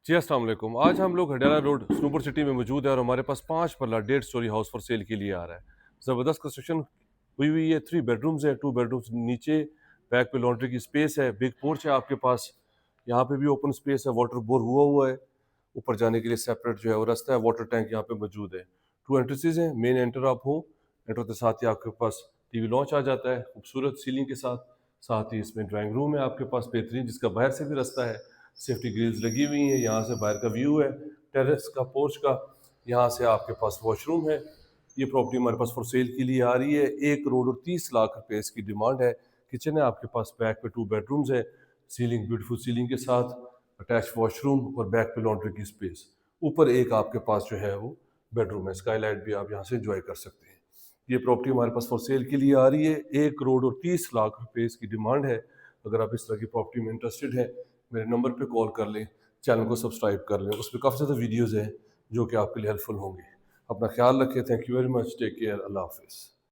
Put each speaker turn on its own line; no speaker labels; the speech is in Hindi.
जी अस्सलाम वालेकुम। आज हम लोग हडियाला रोड स्नूपुर सिटी में मौजूद है और हमारे पास 5 मरला 1.5 स्टोरी हाउस फॉर सेल के लिए आ रहा है। ज़बरदस्त कंस्ट्रक्शन हुई हुई है। 3 बेडरूम्स हैं, 2 बेडरूम्स नीचे, बैक पे लॉन्ड्री की स्पेस है, बिग पोर्च है आपके पास। यहाँ पे भी ओपन स्पेस है, वाटर बोर हुआ है। ऊपर जाने के लिए सेपरेट जो है वो रास्ता है, वाटर टैंक यहाँ पे मौजूद है। 2 एंट्रेंसेस हैं, मेन एंटर आप हो, एंटर होते साथ ही आपके पास टीवी लॉन्च आ जाता है, खूबसूरत सीलिंग के साथ। साथ ही इसमें ड्राइंग रूम है आपके पास बेहतरीन, जिसका बाहर से भी रास्ता है। सेफ्टी ग्रिल्स लगी हुई हैं, यहाँ से बाहर का व्यू है टेरेस का, पोर्च का। यहाँ से आपके पास वॉशरूम है। ये प्रॉपर्टी हमारे पास फॉर सेल के लिए आ रही है। 1 करोड़ और 30 लाख रुपए इसकी डिमांड है। किचन है आपके पास, बैक पे 2 बेडरूम्स है, सीलिंग ब्यूटीफुल सीलिंग के साथ, अटैच वॉशरूम और बैक पे लॉन्ड्री की स्पेस। ऊपर एक आपके पास जो है वो बेडरूम है, स्काईलाइट भी आप यहाँ से एंजॉय कर सकते हैं। ये प्रॉपर्टी हमारे पास फॉर सेल के लिए आ रही है। 1 करोड़ और 30 लाख रुपए इसकी डिमांड है। अगर आप इस तरह की प्रॉपर्टी में इंटरेस्टेड हैं, मेरे नंबर पे कॉल कर लें, चैनल को सब्सक्राइब कर लें। उसमें काफ़ी ज़्यादा वीडियोज़ हैं जो कि आपके लिए हेल्पफुल होंगे। अपना ख्याल रखें। Thank you very much. Take care. अल्लाह हाफिज़।